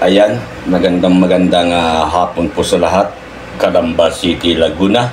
Ayan, magandang hapon po sa lahat. Calamba City, Laguna.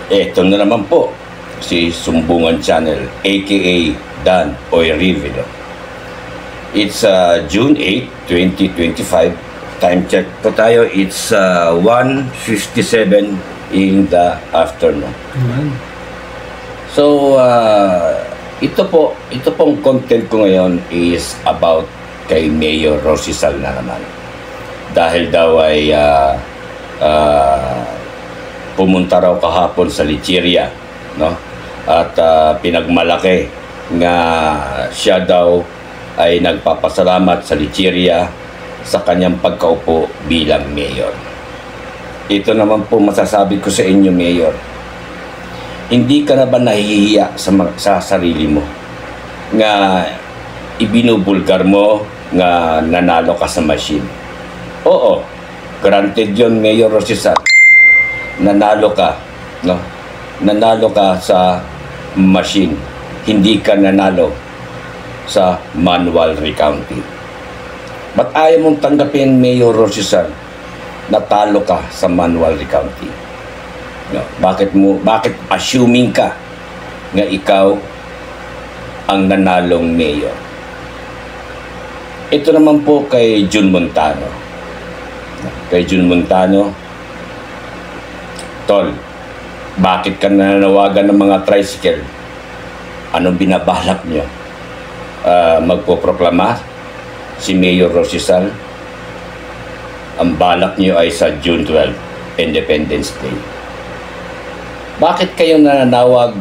Ito na naman po, si Sumbungan Channel, aka Dan Oy Rivilo. It's June 8, 2025. Time check po tayo. It's 1:57 in the afternoon. So, ito pong content ko ngayon is about kay Mayor Rosisal na naman. Dahil daw ay pumunta raw kahapon sa Lecheria, no? At pinagmalaki nga siya daw ay nagpapasalamat sa Lecheria sa kanyang pagkaupo bilang mayor. Ito naman po masasabi ko sa inyo, Mayor. Hindi ka na ba nahihiya sa sarili mo nga ibinubulgar mo nga nanalo ka sa machine? Oo, granted yun, Mayor Rosisal. Nanalo ka, no? Nanalo ka sa machine. Hindi ka nanalo sa manual recounting. Ba't ayaw mong tanggapin, Mayor Rosisal, natalo ka sa manual recounting? No? Bakit assuming ka nga ikaw ang nanalong mayor? Ito naman po kay Jun Montano. Kay Jun Montano, Tol, bakit ka nananawagan ng mga tricycle? Anong binabalak nyo? Magpoproklama si Mayor Rosisal? Ang balak nyo ay sa June 12, Independence Day. Bakit kayo nananawag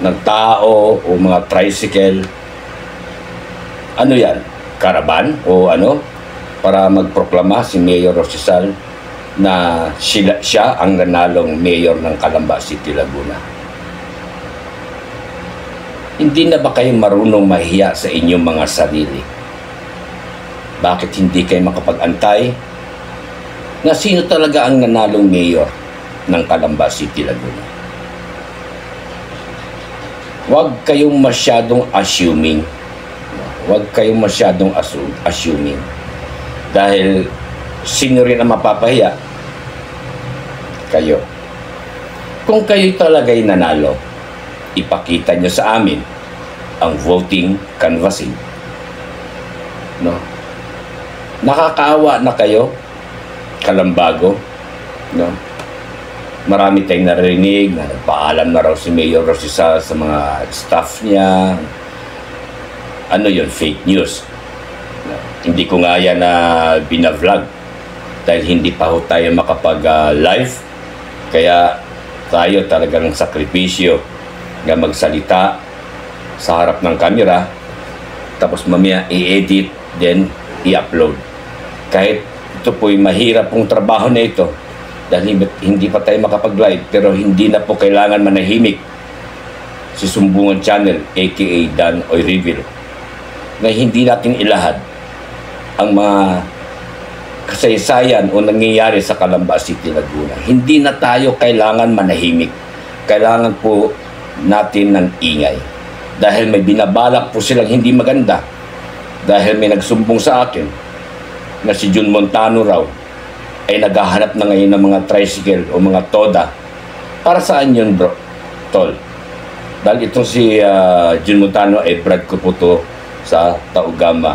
ng tao o mga tricycle? Ano yan? Karaban o ano? Para magproklama si Mayor Rosisal na siya ang nanalong mayor ng Calamba City, Laguna. Hindi na ba kayo marunong mahiya sa inyong mga sarili? Bakit hindi kayo makapag-antay na sino talaga ang nanalong mayor ng Calamba City, Laguna? Huwag kayong masyadong assuming. Huwag kayong masyadong assuming. Dahil sino rin ang mapapahiya? Kayo. Kung kayo talaga'y nanalo, ipakita nyo sa amin ang voting canvassing. No? Nakakaawa na kayo, Kalambago. No? Marami tayong narinig na nagpaalam na raw si Mayor Rosisal sa mga staff niya. Ano yun? Fake news. No? Hindi ko nga yan na binavlog dahil hindi pa ho tayo makapag-live. Kaya tayo talagang sakripisyo nga magsalita sa harap ng kamera tapos mamaya i-edit then i-upload. Kahit ito po'y mahirap pong trabaho na ito dahil hindi pa tayo makapag-live, pero hindi na po kailangan manahimik si Sumbungan Channel aka Dan Oy Rivilo na hindi natin ilahad ang mga kasaysayan o nangyayari sa Calamba City, Laguna. Hindi na tayo kailangan manahimik. Kailangan po natin ng ingay. Dahil may binabalak po silang hindi maganda. Dahil may nagsumbong sa akin na si Jun Montano raw ay naghahanap na ngayon ng mga tricycle o mga toda. Para saan yun, bro? Tol. Dahil itong si Jun Montano ay brad ko po to sa Taugama.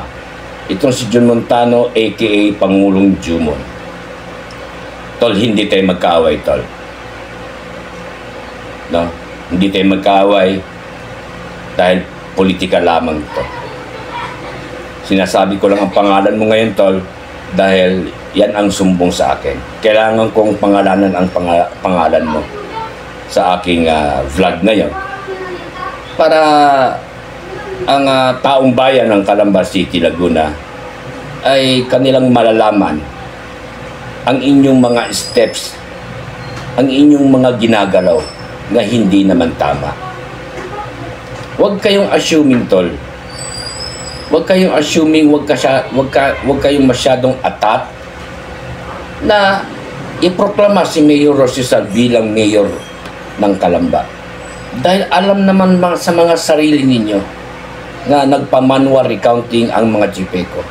Itong si Jun Montano aka Pangulong Jumon. Tol, hindi tayo magkaaway, Tol. No? Hindi tayo magkaaway dahil politika lamang ito. Sinasabi ko lang ang pangalan mo ngayon, Tol, dahil yan ang sumbong sa akin. Kailangan kong pangalanan ang pangalan mo sa aking vlog ngayon para ang taong bayan ng Calamba City, Laguna ay kanilang malalaman ang inyong mga steps, ang inyong mga ginagalaw na hindi naman tama. Huwag kayong assuming, Tol. Huwag kayong assuming, huwag kayong masyadong atat na iproklama si Mayor Rosisal bilang mayor ng Calamba. Dahil alam naman sa mga sarili ninyo na nagpa-manual recounting ang mga GPECO.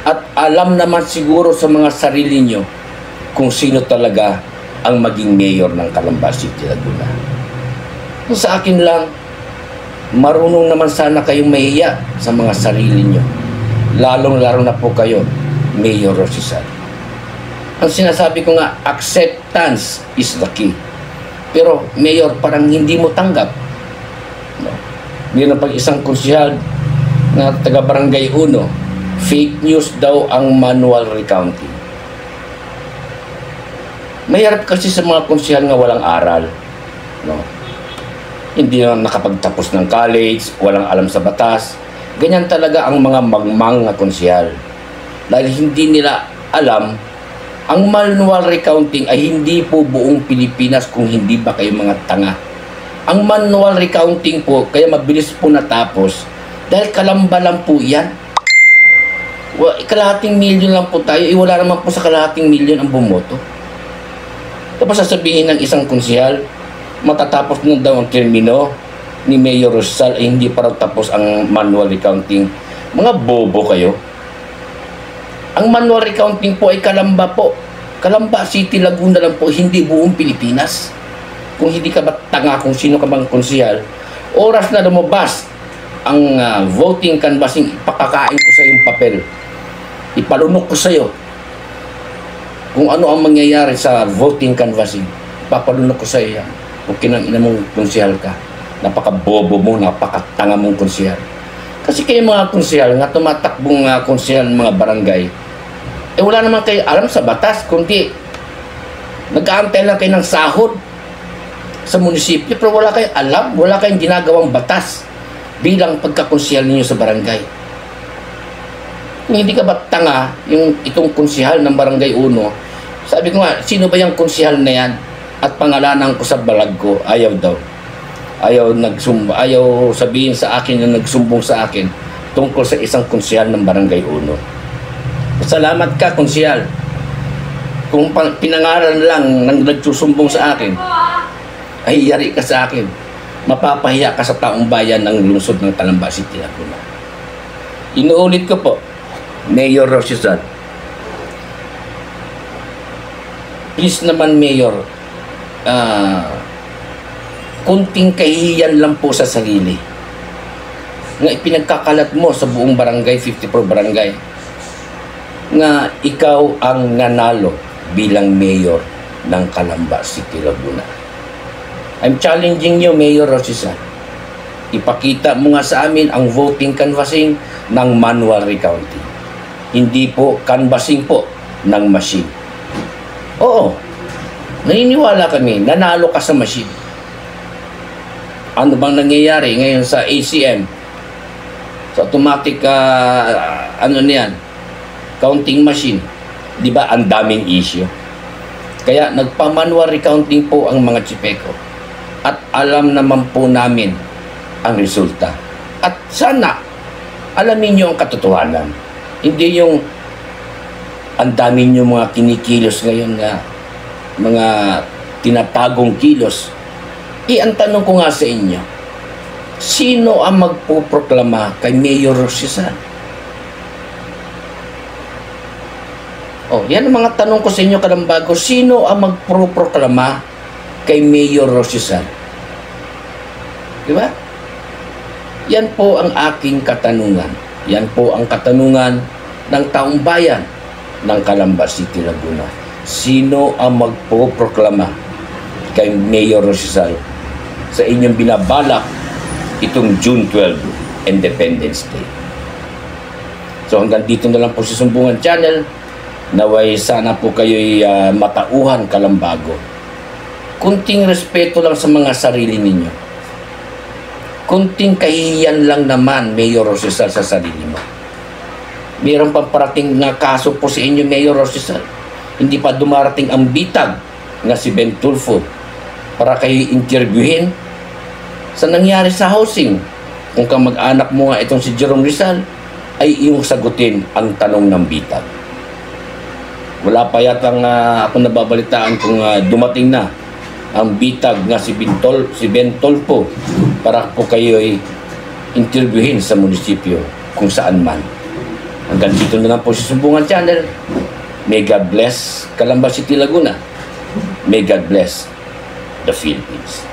At alam naman siguro sa mga sarili nyo kung sino talaga ang maging mayor ng Calamba City, Laguna. Sa akin lang, marunong naman sana kayong mahiya sa mga sarili nyo. Lalong-lalo na po kayo, Mayor Rosisal. Ang sinasabi ko nga, acceptance is the key. Pero, Mayor, parang hindi mo tanggap. No? Meron pag isang konsehal na taga-barangay 1, fake news daw ang manual recounting. Mahirap kasi sa mga konsehal nga walang aral. No? Hindi na nakapagtapos ng college, walang alam sa batas. Ganyan talaga ang mga mangmang na konsehal. Dahil hindi nila alam, ang manual recounting ay hindi po buong Pilipinas kung hindi ba kayo mga tanga. Ang manual recounting po, kaya mabilis po natapos, dahil Calamba lang po yan. Kalahating milyon lang po tayo, wala naman po sa kalahating milyon ang bumoto. Tapos sasabihin ng isang konsehal, matatapos na daw ang termino ni Mayor Rosisal ay hindi pa raw tapos ang manual recounting. Mga bobo kayo. Ang manual recounting po ay Calamba po. Calamba City, Laguna lang po, hindi buong Pilipinas. Kung hindi ka ba tanga kung sino ka bang konsehal, oras na lumabas ang voting canvassing, ipakakain ko sa yung papel. Ipalunok ko sa iyo kung ano ang mangyayari sa voting canvassing. Papalunok ko sa iyo yan. Kung kinang-ina mong konsehal ka, napaka-bobo mo, napaka-tanga mong konsehal. Kasi kayo mga konsehal, nga tumatakbong konsehal ng mga barangay, wala naman kayo alam sa batas, kundi nag-aantay lang kayo ng sahod sa munisipyo, pero wala kayong alam, wala kayong ginagawang batas bilang pagkakonsehal ninyo sa barangay. Kung hindi ka ba tanga, itong konsehal ng barangay 1, sabi ko nga, sino ba yung konsehal na yan? At pangalanan ko sa balag ko, ayaw daw. Ayaw sabihin sa akin na nagsumbong sa akin tungkol sa isang konsehal ng barangay 1. Salamat ka, konsehal. Kung pinangalan lang ng nagsusumbong sa akin, ay yari ka sa akin. Mapapahiya ka sa taong bayan ng lungsod ng Calamba City, Laguna. Inuulit ko po, Mayor Rosisal, please naman, Mayor, kunting kahihiyan lang po sa sarili nga ipinagkakalat mo sa buong barangay, 54 barangay, nga ikaw ang nanalo bilang mayor ng Calamba City, Laguna. I'm challenging you, Mayor Rosisal. Ipakita mo nga sa amin ang voting canvassing ng manual recounting. Hindi po canvassing po ng machine. Oo, naniniwala kami, nanalo ka sa machine. Ano bang nangyayari ngayon sa ACM? Sa automatic, counting machine. Di ba, ang daming issue. Kaya nagpa-manual recounting po ang mga Chipeko. At alam naman po namin ang resulta. At sana, alamin nyo ang katotohanan. Hindi yung ang dami nyo mga kinikilos ngayon na mga tinatagong kilos. Ang tanong ko nga sa inyo, sino ang magpuproklama kay Mayor Rosisal? Yan ang mga tanong ko sa inyo, Kalambago. Sino ang magpuproklama kay Mayor Rosisal? Diba? Yan po ang aking katanungan. Yan po ang katanungan ng taong bayan ng Calamba City, Laguna. Sino ang magpuproklama kay Mayor Rosisal sa inyong binabalak itong June 12, Independence Day? So hanggang dito na lang po si Sumbungan Channel. Naway sana po kayo'y matauhan, Kalambago. Kunting respeto lang sa mga sarili ninyo. Kunting kahihiyan lang naman, Mayor Rosisal, sa sarili mo. Mayroon pang parating na kaso po sa inyo, Mayor Rosisal. Hindi pa dumarating ang bitag na si Ben Tulfo para kayo interviewin sa nangyari sa housing. Kung kamag-anak mo nga itong si Jerome Rizal, ay iyong sagutin ang tanong ng bitag. Wala pa yatang ako nababalitaan kung dumating na ang bitag nga si Ben Tulfo para po kayo ay interviewin sa munisipyo kung saan man. Hanggang dito na lang po sa Sumbungan Channel. May God bless Calamba City, Laguna. May God bless the Philippines.